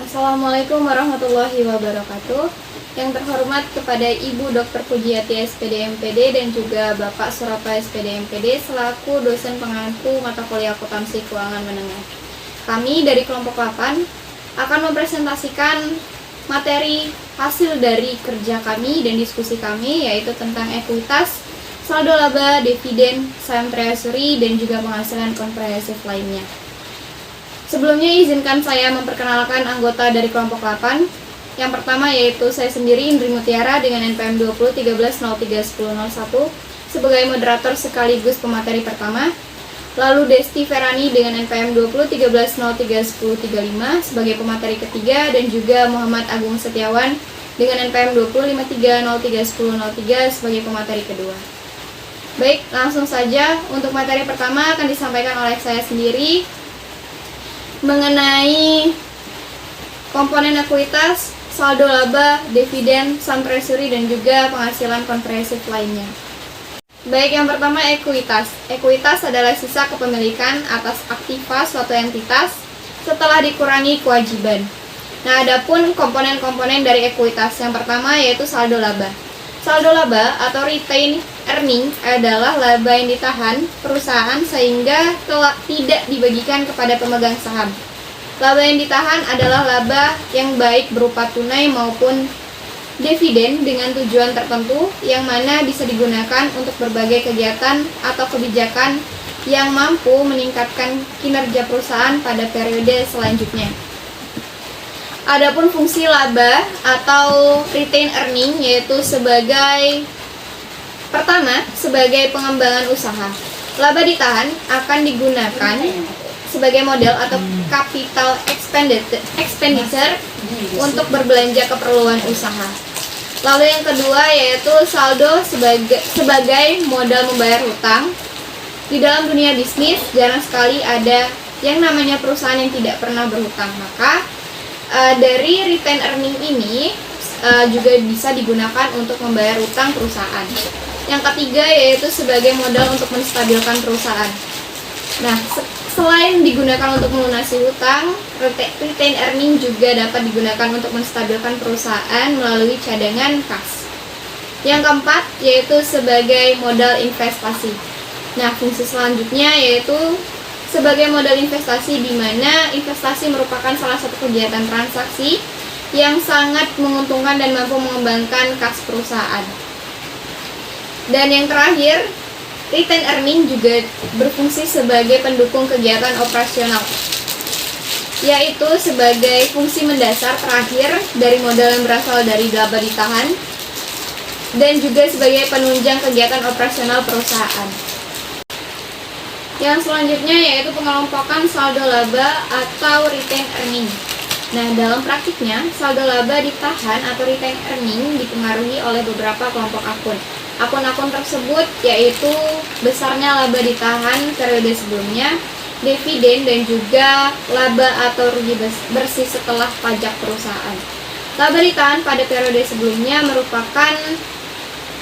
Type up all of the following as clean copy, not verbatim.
Assalamualaikum warahmatullahi wabarakatuh. Yang terhormat kepada Ibu Dr. Pujiati SPD MPD dan juga Bapak Surapa SPD MPD selaku dosen pengampu mata kuliah akuntansi keuangan menengah. Kami dari kelompok 8 akan mempresentasikan materi hasil dari kerja kami dan diskusi kami, yaitu tentang ekuitas, saldo laba, dividen, saham treasury, dan juga penghasilan komprehensif lainnya. Sebelumnya izinkan saya memperkenalkan anggota dari kelompok 8. Yang pertama yaitu saya sendiri, Indri Mutiara, dengan NPM 20 13 03 10 01 sebagai moderator sekaligus pemateri pertama. Lalu Desti Ferani dengan NPM 20 13 03 10 35 sebagai pemateri ketiga, dan juga Muhammad Agung Setiawan dengan NPM 20 53 03 10 03 sebagai pemateri kedua. Baik, langsung saja untuk materi pertama akan disampaikan oleh saya sendiri mengenai komponen ekuitas, saldo laba, dividen, saham treasury, dan juga penghasilan komprehensif lainnya. Baik, yang pertama ekuitas. Ekuitas adalah sisa kepemilikan atas aktiva suatu entitas setelah dikurangi kewajiban. Nah, adapun komponen-komponen dari ekuitas, yang pertama yaitu saldo laba. Saldo laba atau retain earning adalah laba yang ditahan perusahaan sehingga tidak dibagikan kepada pemegang saham. Laba yang ditahan adalah laba yang baik berupa tunai maupun dividen dengan tujuan tertentu yang mana bisa digunakan untuk berbagai kegiatan atau kebijakan yang mampu meningkatkan kinerja perusahaan pada periode selanjutnya. Adapun fungsi laba atau retain earning yaitu pertama, sebagai pengembangan usaha. Laba ditahan akan digunakan sebagai modal atau capital expenditure untuk berbelanja keperluan usaha. Lalu yang kedua yaitu saldo sebagai modal membayar hutang. Di dalam dunia bisnis jarang sekali ada yang namanya perusahaan yang tidak pernah berhutang. Maka dari retain earning ini juga bisa digunakan untuk membayar hutang perusahaan. Yang ketiga yaitu sebagai modal untuk menstabilkan perusahaan. Nah, selain digunakan untuk melunasi hutang, retain earning juga dapat digunakan untuk menstabilkan perusahaan melalui cadangan kas. Yang keempat yaitu sebagai modal investasi. Nah, fungsi selanjutnya yaitu sebagai modal investasi, di mana investasi merupakan salah satu kegiatan transaksi yang sangat menguntungkan dan mampu mengembangkan kas perusahaan. Dan yang terakhir, retain earning juga berfungsi sebagai pendukung kegiatan operasional, yaitu sebagai fungsi mendasar terakhir dari modal yang berasal dari laba ditahan, dan juga sebagai penunjang kegiatan operasional perusahaan. Yang selanjutnya yaitu pengelompokan saldo laba atau retain earning. Nah, dalam praktiknya, saldo laba ditahan atau retain earning dipengaruhi oleh beberapa kelompok akun. Akun-akun tersebut yaitu besarnya laba ditahan periode sebelumnya, dividen, dan juga laba atau rugi bersih setelah pajak perusahaan. Laba ditahan pada periode sebelumnya merupakan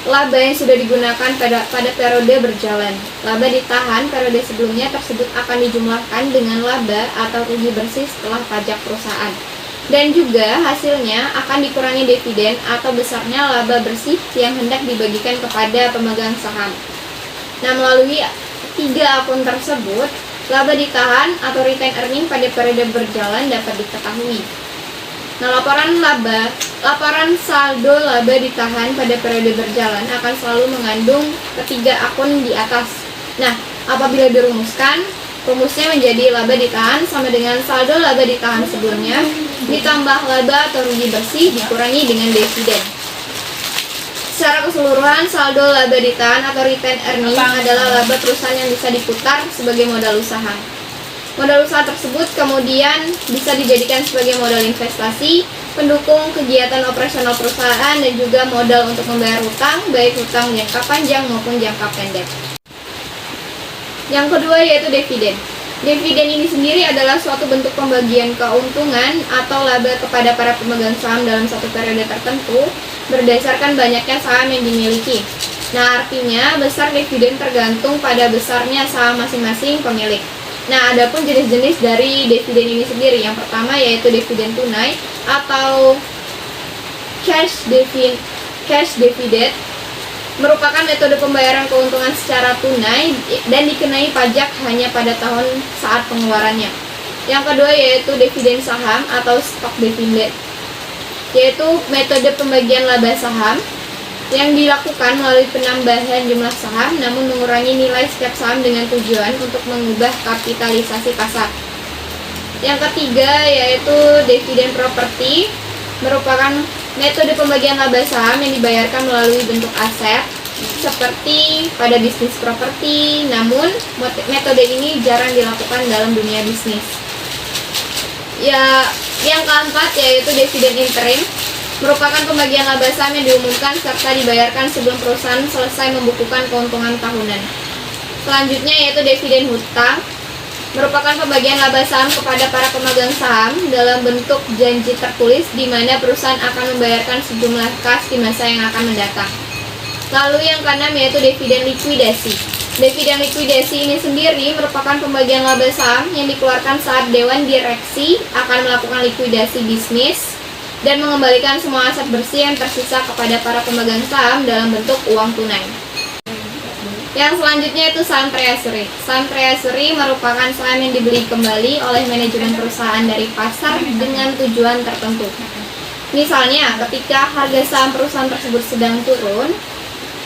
laba yang sudah digunakan pada periode berjalan. Laba ditahan periode sebelumnya tersebut akan dijumlahkan dengan laba atau rugi bersih setelah pajak perusahaan. Dan juga hasilnya akan dikurangi dividen atau besarnya laba bersih yang hendak dibagikan kepada pemegang saham. Nah, melalui tiga akun tersebut, laba ditahan atau retain earning pada periode berjalan dapat diketahui. Nah, laporan saldo laba ditahan pada periode berjalan akan selalu mengandung ketiga akun di atas. Nah, apabila dirumuskan, rumusnya menjadi laba ditahan sama dengan saldo laba ditahan sebelumnya ditambah laba atau rugi bersih dikurangi dengan dividen. Secara keseluruhan, saldo laba ditahan atau retain earning adalah laba perusahaan yang bisa diputar sebagai modal usaha. Modal usaha tersebut kemudian bisa dijadikan sebagai modal investasi, pendukung kegiatan operasional perusahaan, dan juga modal untuk membayar hutang, baik hutang jangka panjang maupun jangka pendek. Yang kedua yaitu dividen. Dividen ini sendiri adalah suatu bentuk pembagian keuntungan atau laba kepada para pemegang saham dalam satu periode tertentu berdasarkan banyaknya saham yang dimiliki. Nah, artinya besar dividen tergantung pada besarnya saham masing-masing pemilik. Nah, adapun jenis-jenis dari dividen ini sendiri, yang pertama yaitu dividen tunai atau cash dividend, merupakan metode pembayaran keuntungan secara tunai dan dikenai pajak hanya pada tahun saat pengeluarannya. Yang kedua yaitu dividen saham atau stock dividend, yaitu metode pembagian laba saham yang dilakukan melalui penambahan jumlah saham namun mengurangi nilai setiap saham dengan tujuan untuk mengubah kapitalisasi pasar. Yang ketiga yaitu dividen properti, merupakan metode pembagian laba saham yang dibayarkan melalui bentuk aset seperti pada bisnis properti, namun metode ini jarang dilakukan dalam dunia bisnis. Ya, yang keempat yaitu dividen interim, merupakan pembagian laba saham yang diumumkan serta dibayarkan sebelum perusahaan selesai membukukan keuntungan tahunan. Selanjutnya yaitu dividen hutang, merupakan pembagian laba saham kepada para pemegang saham dalam bentuk janji tertulis di mana perusahaan akan membayarkan sejumlah kas di masa yang akan mendatang. Lalu yang keenam yaitu dividen likuidasi. Dividen likuidasi ini sendiri merupakan pembagian laba saham yang dikeluarkan saat dewan direksi akan melakukan likuidasi bisnis dan mengembalikan semua aset bersih yang tersisa kepada para pemegang saham dalam bentuk uang tunai. Yang selanjutnya itu saham treasury. Saham treasury merupakan saham yang dibeli kembali oleh manajemen perusahaan dari pasar dengan tujuan tertentu. Misalnya, ketika harga saham perusahaan tersebut sedang turun,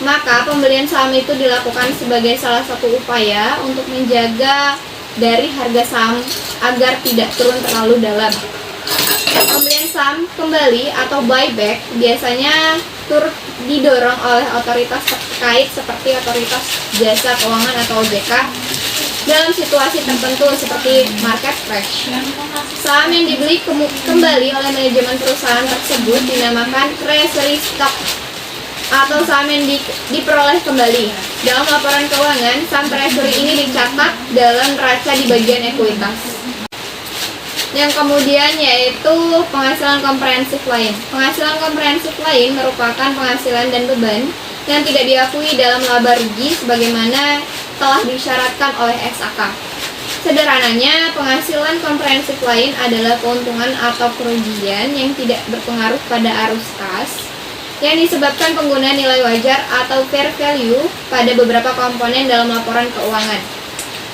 maka pembelian saham itu dilakukan sebagai salah satu upaya untuk menjaga dari harga saham agar tidak turun terlalu dalam. Pembelian saham kembali atau buyback biasanya turut didorong oleh otoritas terkait seperti otoritas jasa keuangan atau OJK dalam situasi tertentu seperti market crash. Saham yang dibeli kembali oleh manajemen perusahaan tersebut dinamakan treasury stock atau saham yang diperoleh kembali. Dalam laporan keuangan, saham treasury ini dicatat dalam neraca di bagian ekuitas. Yang kemudian yaitu penghasilan komprehensif lain. Penghasilan komprehensif lain merupakan penghasilan dan beban yang tidak diakui dalam laba rugi sebagaimana telah disyaratkan oleh SAK. Sederhananya, penghasilan komprehensif lain adalah keuntungan atau kerugian yang tidak berpengaruh pada arus kas yang disebabkan penggunaan nilai wajar atau fair value pada beberapa komponen dalam laporan keuangan.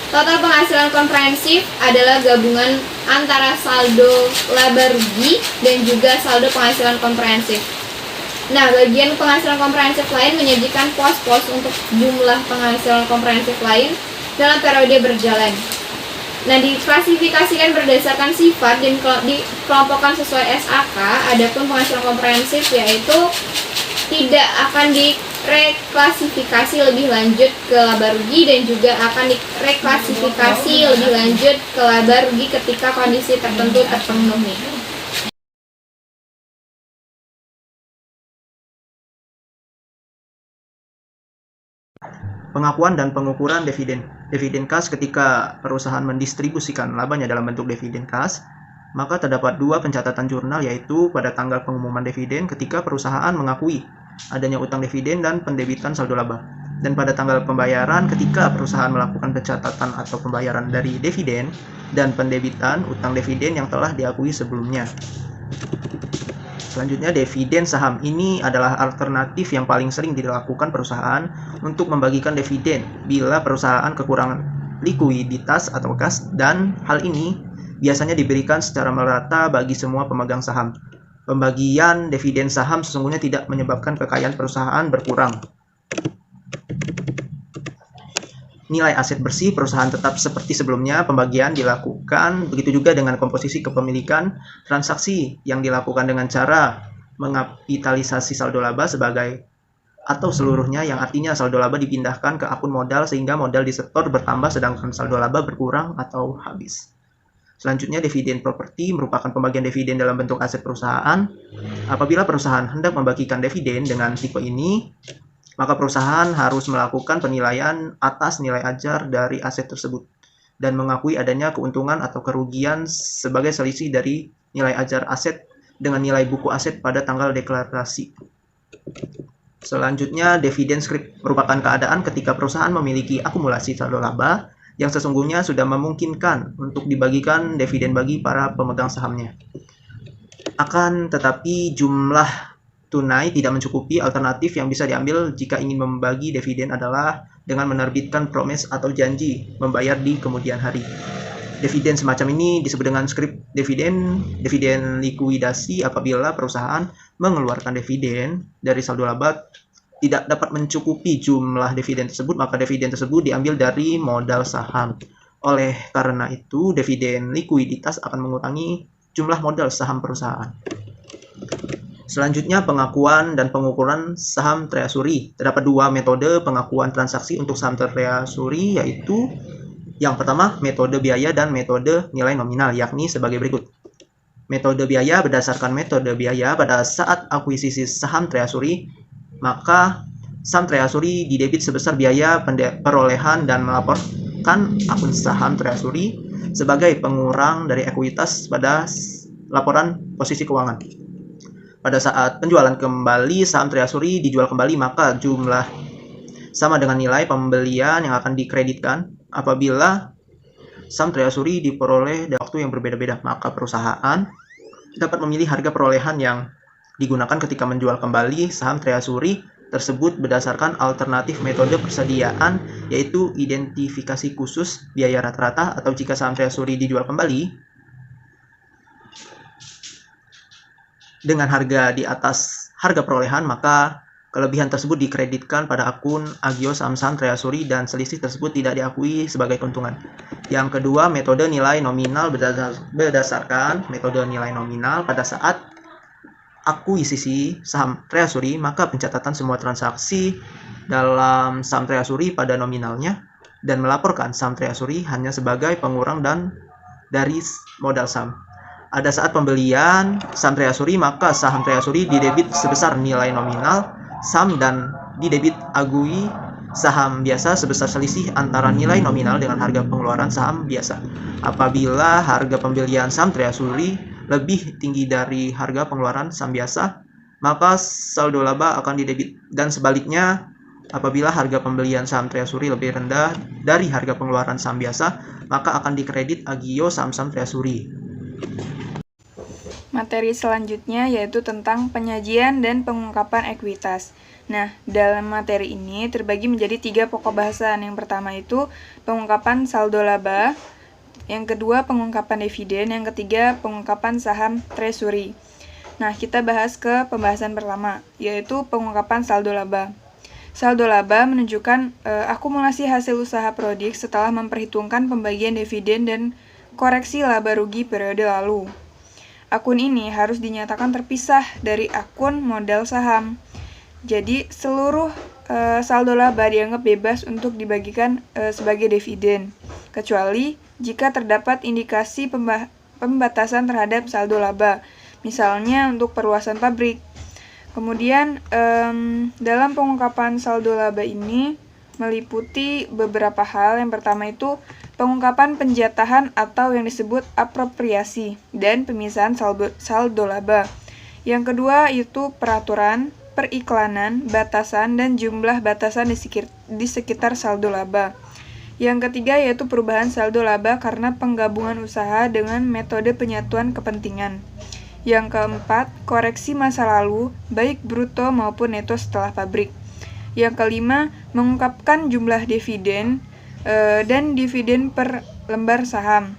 Total penghasilan komprehensif adalah gabungan antara saldo laba rugi dan juga saldo penghasilan komprehensif. Nah, bagian penghasilan komprehensif lain menyajikan pos-pos untuk jumlah penghasilan komprehensif lain dalam periode berjalan. Nah, diklasifikasikan berdasarkan sifat dan dikelompokkan sesuai SAK. Adapun penghasilan komprehensif yaitu tidak akan direklasifikasi lebih lanjut ke laba rugi dan juga akan direklasifikasi lebih lanjut ke laba rugi ketika kondisi tertentu terpenuhi. Pengakuan dan pengukuran dividen. Dividen kas ketika perusahaan mendistribusikan labanya dalam bentuk dividen kas, maka terdapat dua pencatatan jurnal yaitu pada tanggal pengumuman dividen ketika perusahaan mengakui adanya utang dividen dan pendebitan saldo laba, dan pada tanggal pembayaran ketika perusahaan melakukan pencatatan atau pembayaran dari dividen dan pendebitan utang dividen yang telah diakui sebelumnya. Selanjutnya, dividen saham. Ini adalah alternatif yang paling sering dilakukan perusahaan untuk membagikan dividen bila perusahaan kekurangan likuiditas atau kas, dan hal ini biasanya diberikan secara merata bagi semua pemegang saham. Pembagian dividen saham sesungguhnya tidak menyebabkan kekayaan perusahaan berkurang. Nilai aset bersih perusahaan tetap seperti sebelumnya. Pembagian dilakukan begitu juga dengan komposisi kepemilikan, transaksi yang dilakukan dengan cara mengapitalisasi saldo laba sebagai atau seluruhnya, yang artinya saldo laba dipindahkan ke akun modal sehingga modal disetor bertambah sedangkan saldo laba berkurang atau habis. Selanjutnya, dividen properti merupakan pembagian dividen dalam bentuk aset perusahaan. Apabila perusahaan hendak membagikan dividen dengan tipe ini, maka perusahaan harus melakukan penilaian atas nilai ajar dari aset tersebut dan mengakui adanya keuntungan atau kerugian sebagai selisih dari nilai ajar aset dengan nilai buku aset pada tanggal deklarasi. Selanjutnya, dividen scrip merupakan keadaan ketika perusahaan memiliki akumulasi saldo laba yang sesungguhnya sudah memungkinkan untuk dibagikan dividen bagi para pemegang sahamnya. Akan tetapi jumlah tunai tidak mencukupi. Alternatif yang bisa diambil jika ingin membagi dividen adalah dengan menerbitkan promise atau janji membayar di kemudian hari. Dividen semacam ini disebut dengan scrip dividen, dividen likuidasi apabila perusahaan mengeluarkan dividen dari saldo laba tidak dapat mencukupi jumlah dividen tersebut, maka dividen tersebut diambil dari modal saham. Oleh karena itu, dividen likuiditas akan mengurangi jumlah modal saham perusahaan. Selanjutnya, pengakuan dan pengukuran saham treasury. Terdapat dua metode pengakuan transaksi untuk saham treasury, yaitu yang pertama, metode biaya dan metode nilai nominal, yakni sebagai berikut. Metode biaya berdasarkan metode biaya pada saat akuisisi saham treasury, maka saham treasury didebit sebesar biaya perolehan dan melaporkan akun saham treasury sebagai pengurang dari ekuitas pada laporan posisi keuangan. Pada saat penjualan kembali saham treasury dijual kembali, maka jumlah sama dengan nilai pembelian yang akan dikreditkan. Apabila saham treasury diperoleh dalam waktu yang berbeda-beda, maka perusahaan dapat memilih harga perolehan yang digunakan ketika menjual kembali saham treasury tersebut berdasarkan alternatif metode persediaan, yaitu identifikasi khusus biaya rata-rata, atau jika saham treasury dijual kembali dengan harga di atas harga perolehan, maka kelebihan tersebut dikreditkan pada akun agio saham-saham treasury dan selisih tersebut tidak diakui sebagai keuntungan. Yang kedua, metode nilai nominal berdasarkan metode nilai nominal pada saat akuisisi saham treasury, maka pencatatan semua transaksi dalam saham treasury pada nominalnya dan melaporkan saham treasury hanya sebagai pengurang dan dari modal saham. Ada saat pembelian saham treasury, maka saham treasury didebit sebesar nilai nominal saham dan didebit agui saham biasa sebesar selisih antara nilai nominal dengan harga pengeluaran saham biasa. Apabila harga pembelian saham treasury lebih tinggi dari harga pengeluaran saham biasa, maka saldo laba akan didebit, dan sebaliknya apabila harga pembelian saham treasury lebih rendah dari harga pengeluaran saham biasa, maka akan dikredit agio saham-saham treasury. Materi selanjutnya yaitu tentang penyajian dan pengungkapan ekuitas. Nah, dalam materi ini terbagi menjadi 3 pokok bahasan. Yang pertama itu pengungkapan saldo laba, yang kedua pengungkapan dividen, yang ketiga pengungkapan saham treasury. Nah, kita bahas ke pembahasan pertama, yaitu pengungkapan saldo laba. Saldo laba menunjukkan akumulasi hasil usaha Prodik setelah memperhitungkan pembagian dividen dan koreksi laba rugi periode lalu. Akun ini harus dinyatakan terpisah dari akun modal saham. Jadi, seluruh saldo laba dianggap bebas untuk dibagikan sebagai dividen, kecuali jika terdapat indikasi pembatasan terhadap saldo laba, misalnya untuk perluasan pabrik. Kemudian, dalam pengungkapan saldo laba ini meliputi beberapa hal. Yang pertama itu pengungkapan penjatahan atau yang disebut apropriasi dan pemisahan saldo laba. Yang kedua itu peraturan, periklanan, batasan, dan jumlah batasan di sekitar saldo laba. Yang ketiga yaitu perubahan saldo laba karena penggabungan usaha dengan metode penyatuan kepentingan. Yang keempat, koreksi masa lalu, baik bruto maupun neto setelah pabrik. Yang kelima, mengungkapkan jumlah dividen dan dividen per lembar saham.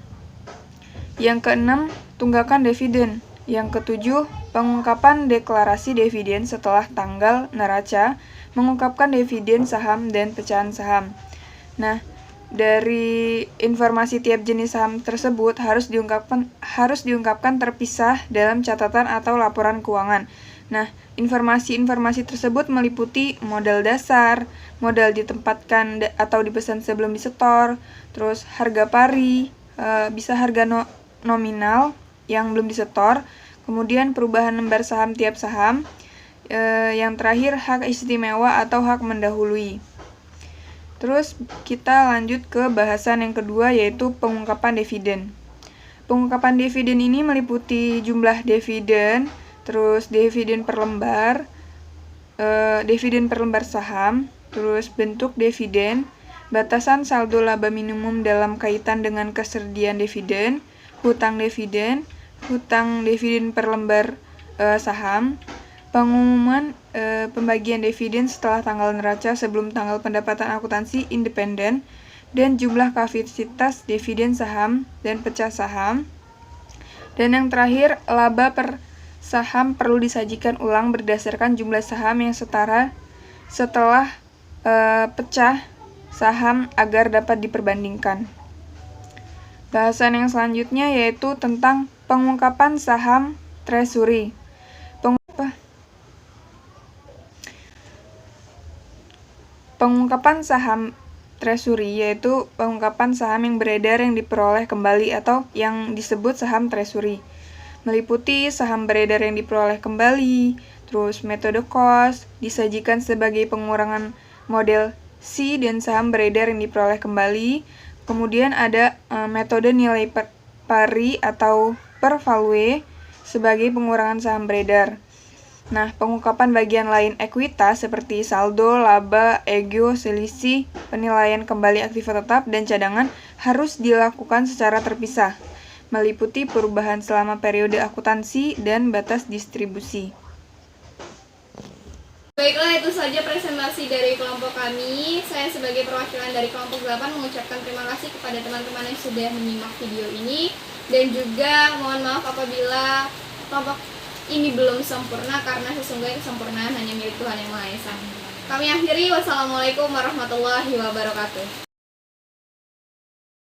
Yang keenam, tunggakan dividen. Yang ketujuh, pengungkapan deklarasi dividen setelah tanggal neraca, mengungkapkan dividen saham dan pecahan saham. Nah, dari informasi tiap jenis saham tersebut harus diungkapkan terpisah dalam catatan atau laporan keuangan. Nah, informasi-informasi tersebut meliputi modal dasar, modal ditempatkan atau dipesan sebelum disetor, terus harga pari, bisa harga nominal yang belum disetor, kemudian perubahan lembar saham tiap saham, yang terakhir hak istimewa atau hak mendahului. Terus kita lanjut ke bahasan yang kedua yaitu pengungkapan dividen. Pengungkapan dividen ini meliputi jumlah dividen, terus dividen per lembar saham, terus bentuk dividen, batasan saldo laba minimum dalam kaitan dengan kesediaan dividen, hutang dividen per lembar saham, pengumuman pembagian dividen setelah tanggal neraca sebelum tanggal pendapatan akuntansi independen, dan jumlah kapasitas dividen saham dan pecah saham. Dan yang terakhir, laba per saham perlu disajikan ulang berdasarkan jumlah saham yang setara setelah pecah saham agar dapat diperbandingkan. Bahasan yang selanjutnya yaitu tentang pengungkapan saham treasury. Pengungkapan saham treasury yaitu pengungkapan saham yang beredar yang diperoleh kembali atau yang disebut saham treasury. Meliputi saham beredar yang diperoleh kembali, terus metode cost, disajikan sebagai pengurangan model C dan saham beredar yang diperoleh kembali. Kemudian ada metode nilai pari atau per value sebagai pengurangan saham beredar. Nah, pengungkapan bagian lain ekuitas seperti saldo, laba, egio, selisih, penilaian kembali aktiva tetap, dan cadangan harus dilakukan secara terpisah, meliputi perubahan selama periode akuntansi dan batas distribusi. Baiklah, itu saja presentasi dari kelompok kami. Saya sebagai perwakilan dari kelompok 8 mengucapkan terima kasih kepada teman-teman yang sudah menyimak video ini. Dan juga mohon maaf apabila kelompok ini belum sempurna, karena sesungguhnya kesempurnaan hanya milik Tuhan Yang Maha Esa. Kami akhiri, wassalamualaikum warahmatullahi wabarakatuh.